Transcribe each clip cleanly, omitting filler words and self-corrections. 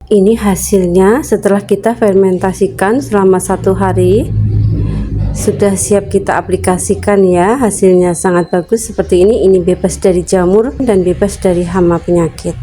Ini hasilnya setelah kita fermentasikan selama 1 hari. Sudah siap kita aplikasikan ya. Hasilnya sangat bagus seperti ini. Ini bebas dari jamur dan bebas dari hama penyakit.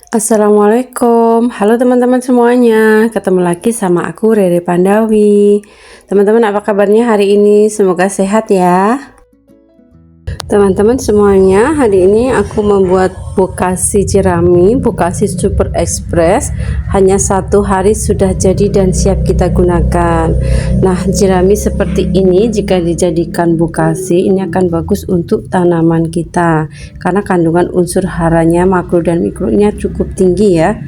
Assalamualaikum, halo teman-teman semuanya, ketemu lagi sama aku Rere Pandawi. Teman-teman apa kabarnya hari ini? Semoga sehat ya. Teman-teman semuanya, hari ini aku membuat bokashi jerami, bokashi super express. Hanya 1 hari sudah jadi dan siap kita gunakan. Nah, jerami seperti ini jika dijadikan bokashi ini akan bagus untuk tanaman kita karena kandungan unsur haranya, makro dan mikronya cukup tinggi ya.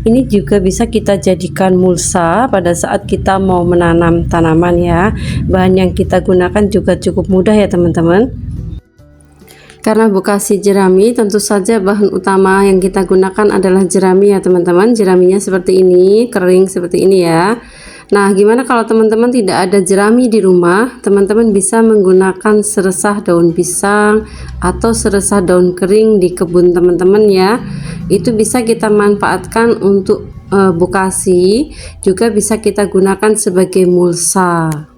Ini juga bisa kita jadikan mulsa pada saat kita mau menanam tanaman ya. Bahan yang kita gunakan juga cukup mudah ya teman-teman. Karena bokashi jerami, tentu saja bahan utama yang kita gunakan adalah jerami ya teman-teman. Jeraminya seperti ini, kering seperti ini ya. Nah, gimana kalau teman-teman tidak ada jerami di rumah? Teman-teman bisa menggunakan seresah daun pisang atau seresah daun kering di kebun teman-teman ya. Itu bisa kita manfaatkan untuk bokashi, juga bisa kita gunakan sebagai mulsa.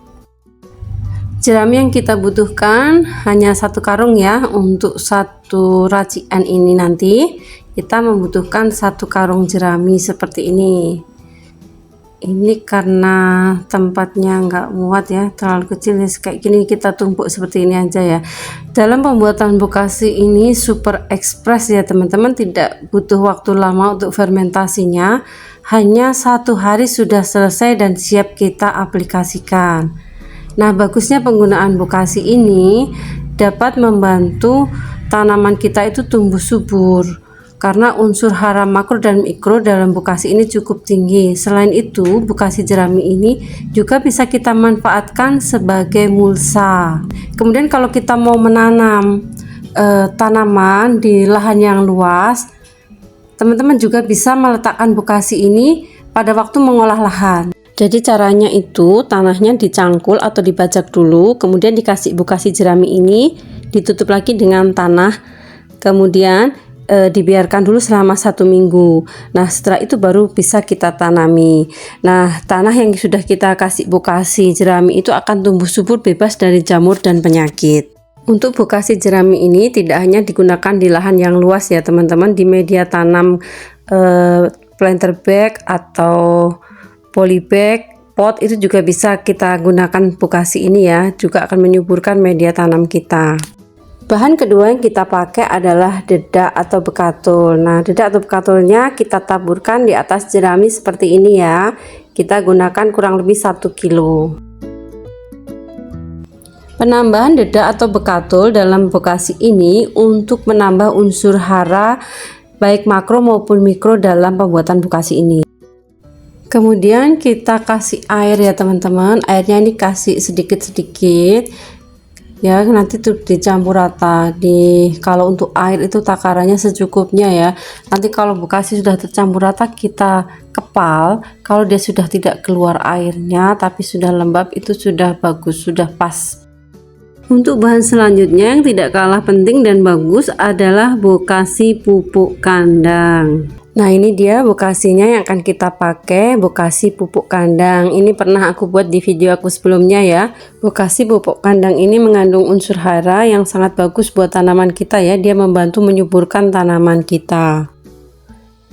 Jerami yang kita butuhkan hanya 1 karung ya. Untuk 1 racikan ini nanti kita membutuhkan 1 karung jerami seperti ini. Ini karena tempatnya nggak muat ya, terlalu kecil ya, kayak gini kita tumpuk seperti ini aja ya. Dalam pembuatan bokashi ini super express ya teman-teman, tidak butuh waktu lama untuk fermentasinya, hanya 1 hari sudah selesai dan siap kita aplikasikan. Nah, bagusnya penggunaan bokashi ini dapat membantu tanaman kita itu tumbuh subur karena unsur hara makro dan mikro dalam bokashi ini cukup tinggi. Selain itu, bokashi jerami ini juga bisa kita manfaatkan sebagai mulsa. Kemudian kalau kita mau menanam tanaman di lahan yang luas, teman-teman juga bisa meletakkan bokashi ini pada waktu mengolah lahan. Jadi caranya itu tanahnya dicangkul atau dibajak dulu, kemudian dikasih bokashi jerami ini, ditutup lagi dengan tanah, kemudian dibiarkan dulu selama 1 minggu. Nah, setelah itu baru bisa kita tanami. Nah, tanah yang sudah kita kasih bokashi jerami itu akan tumbuh subur bebas dari jamur dan penyakit. Untuk bokashi jerami ini tidak hanya digunakan di lahan yang luas ya teman-teman, di media tanam planter bag atau polybag, pot itu juga bisa kita gunakan bokashi ini ya, juga akan menyuburkan media tanam kita. Bahan kedua yang kita pakai adalah dedak atau bekatul. Nah, dedak atau bekatulnya kita taburkan di atas jerami seperti ini ya. Kita gunakan kurang lebih 1 kilo. Penambahan dedak atau bekatul dalam bokashi ini untuk menambah unsur hara baik makro maupun mikro dalam pembuatan bokashi ini. Kemudian kita kasih air ya teman-teman, airnya ini kasih sedikit-sedikit ya, nanti tuh dicampur rata. Kalau untuk air itu takarannya secukupnya ya. Nanti kalau bokashi sudah tercampur rata kita kepal, kalau dia sudah tidak keluar airnya tapi sudah lembab, itu sudah bagus, sudah pas. Untuk bahan selanjutnya yang tidak kalah penting dan bagus adalah bokashi pupuk kandang. Nah, ini dia bokashinya yang akan kita pakai, bokashi pupuk kandang. Ini pernah aku buat di video aku sebelumnya ya. Bokashi pupuk kandang ini mengandung unsur hara yang sangat bagus buat tanaman kita ya. Dia membantu menyuburkan tanaman kita.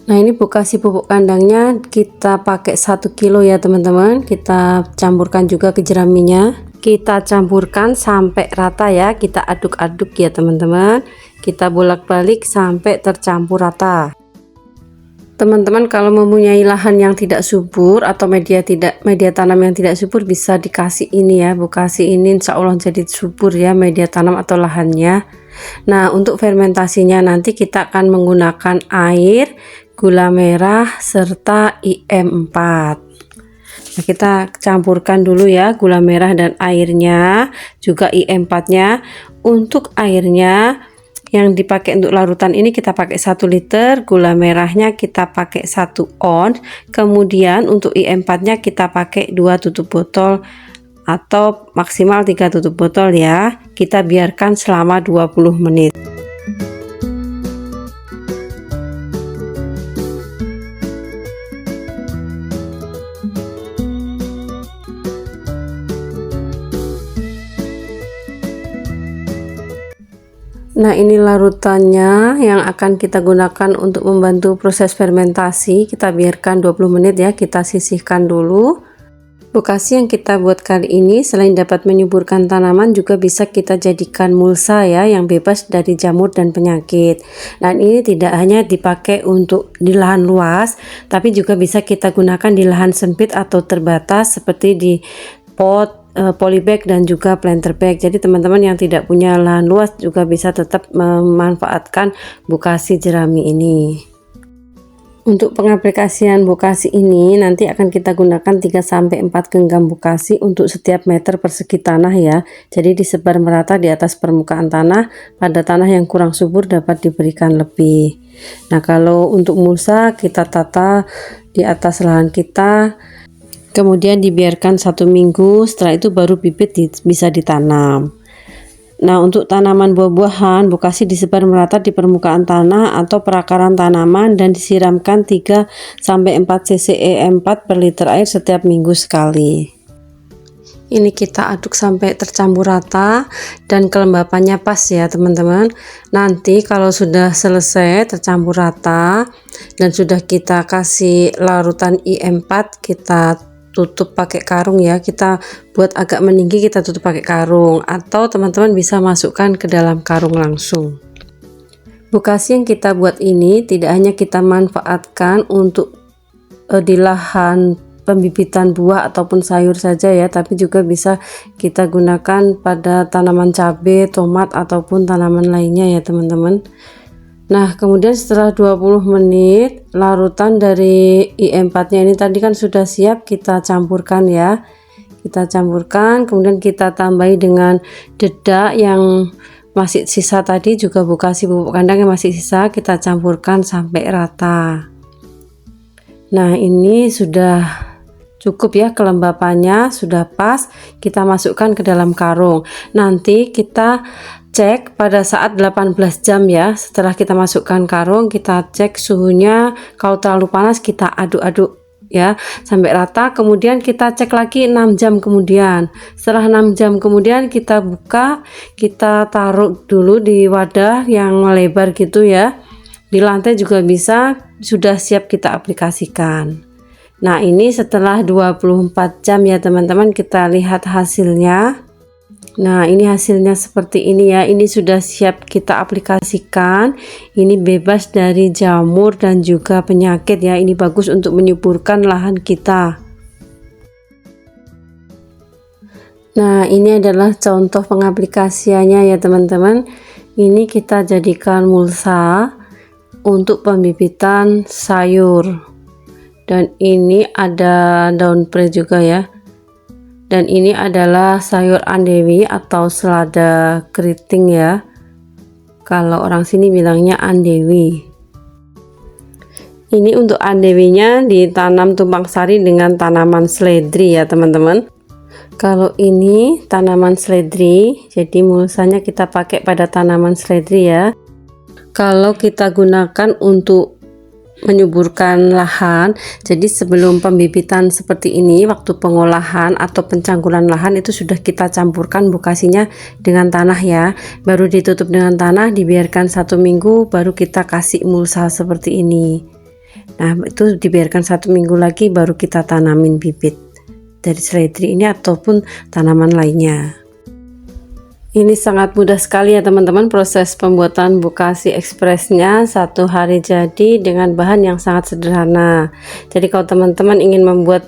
Nah, ini bokashi pupuk kandangnya kita pakai 1 kilo ya teman-teman. Kita campurkan juga ke jeraminya. Kita campurkan sampai rata ya. Kita aduk-aduk ya teman-teman. Kita bolak-balik sampai tercampur rata. Teman-teman kalau mempunyai lahan yang tidak subur atau media tanam yang tidak subur, bisa dikasih ini ya, bokashi ini insya Allah jadi subur ya media tanam atau lahannya. Nah, untuk fermentasinya nanti kita akan menggunakan air, gula merah, serta IM4. Nah, kita campurkan dulu ya gula merah dan airnya, juga IM4-nya. Untuk airnya yang dipakai untuk larutan ini kita pakai 1 liter, gula merahnya kita pakai 1 ons, kemudian untuk IM4-nya kita pakai 2 tutup botol atau maksimal 3 tutup botol ya. Kita biarkan selama 20 menit. Nah, ini larutannya yang akan kita gunakan untuk membantu proses fermentasi. Kita biarkan 20 menit ya, kita sisihkan dulu. Bokashi yang kita buat kali ini selain dapat menyuburkan tanaman juga bisa kita jadikan mulsa ya, yang bebas dari jamur dan penyakit. Dan ini tidak hanya dipakai untuk di lahan luas, tapi juga bisa kita gunakan di lahan sempit atau terbatas seperti di pot, polybag dan juga planter bag. Jadi teman-teman yang tidak punya lahan luas juga bisa tetap memanfaatkan bokashi jerami ini. Untuk pengaplikasian bokashi ini nanti akan kita gunakan 3-4 genggam bokashi untuk setiap meter persegi tanah ya. Jadi disebar merata di atas permukaan tanah. Pada tanah yang kurang subur dapat diberikan lebih. Nah, kalau untuk mulsa kita tata di atas lahan kita, kemudian dibiarkan 1 minggu, setelah itu baru bibit bisa ditanam. Nah, untuk tanaman buah-buahan, bokashi disebar merata di permukaan tanah atau perakaran tanaman dan disiramkan 3-4 cc EM4 per liter air setiap minggu sekali. Ini kita aduk sampai tercampur rata dan kelembapannya pas ya teman-teman. Nanti kalau sudah selesai tercampur rata dan sudah kita kasih larutan IM4, kita tutup pakai karung ya. Kita buat agak meninggi, kita tutup pakai karung, atau teman-teman bisa masukkan ke dalam karung langsung. Bokashi yang kita buat ini tidak hanya kita manfaatkan untuk di lahan pembibitan buah ataupun sayur saja ya, tapi juga bisa kita gunakan pada tanaman cabai, tomat ataupun tanaman lainnya ya teman-teman. Nah, kemudian setelah 20 menit larutan dari IM4-nya ini tadi kan sudah siap, kita campurkan ya. Kita campurkan, kemudian kita tambahi dengan dedak yang masih sisa tadi, juga bokashi bubuk kandang yang masih sisa, kita campurkan sampai rata. Nah, ini sudah cukup ya, kelembapannya sudah pas. Kita masukkan ke dalam karung. Nanti kita cek pada saat 18 jam ya. Setelah kita masukkan karung, kita cek suhunya. Kalau terlalu panas kita aduk-aduk ya sampai rata. Kemudian kita cek lagi 6 jam kemudian. Setelah 6 jam kemudian kita buka, kita taruh dulu di wadah yang lebar gitu ya. Di lantai juga bisa, sudah siap kita aplikasikan. Nah, ini setelah 24 jam ya teman-teman, kita lihat hasilnya. Nah, ini hasilnya seperti ini ya. Ini sudah siap kita aplikasikan. Ini bebas dari jamur dan juga penyakit ya. Ini bagus untuk menyuburkan lahan kita. Nah, ini adalah contoh pengaplikasiannya ya teman-teman. Ini kita jadikan mulsa untuk pembibitan sayur. Dan ini ada daun pre juga ya. Dan ini adalah sayur andewi atau selada keriting ya. Kalau orang sini bilangnya andewi. Ini untuk andewinya ditanam tumpang sari dengan tanaman seledri ya teman-teman. Kalau ini tanaman seledri, jadi mulsanya kita pakai pada tanaman seledri ya. Kalau kita gunakan untuk menyuburkan lahan, jadi sebelum pembibitan seperti ini, waktu pengolahan atau pencangkuran lahan itu sudah kita campurkan bokashinya dengan tanah ya, baru ditutup dengan tanah, dibiarkan 1 minggu, baru kita kasih mulsa seperti ini. Nah, itu dibiarkan 1 minggu lagi, baru kita tanamin bibit dari seledri ini ataupun tanaman lainnya. Ini sangat mudah sekali ya teman-teman, proses pembuatan bokashi ekspresnya 1 hari jadi dengan bahan yang sangat sederhana. Jadi kalau teman-teman ingin membuat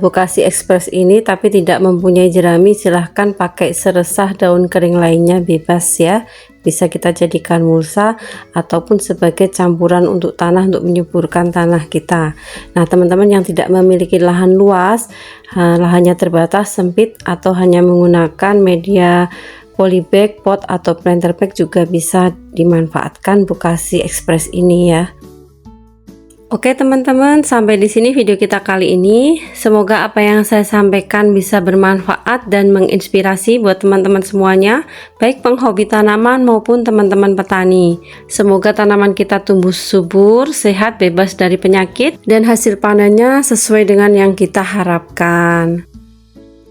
bokashi ekspres ini tapi tidak mempunyai jerami, silahkan pakai seresah daun kering lainnya, bebas ya. bisa kita jadikan mulsa ataupun sebagai campuran untuk tanah untuk menyuburkan tanah kita. Nah, teman-teman yang tidak memiliki lahan luas, lahannya terbatas, sempit, atau hanya menggunakan media polybag, pot, atau planter bag juga bisa dimanfaatkan Bukasi Express ini ya. Oke teman-teman, sampai di sini video kita kali ini. Semoga apa yang saya sampaikan bisa bermanfaat dan menginspirasi buat teman-teman semuanya, baik penghobi tanaman maupun teman-teman petani. Semoga tanaman kita tumbuh subur, sehat, bebas dari penyakit, dan hasil panennya sesuai dengan yang kita harapkan.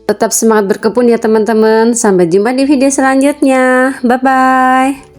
Tetap semangat berkebun ya teman-teman. Sampai jumpa di video selanjutnya. Bye-bye.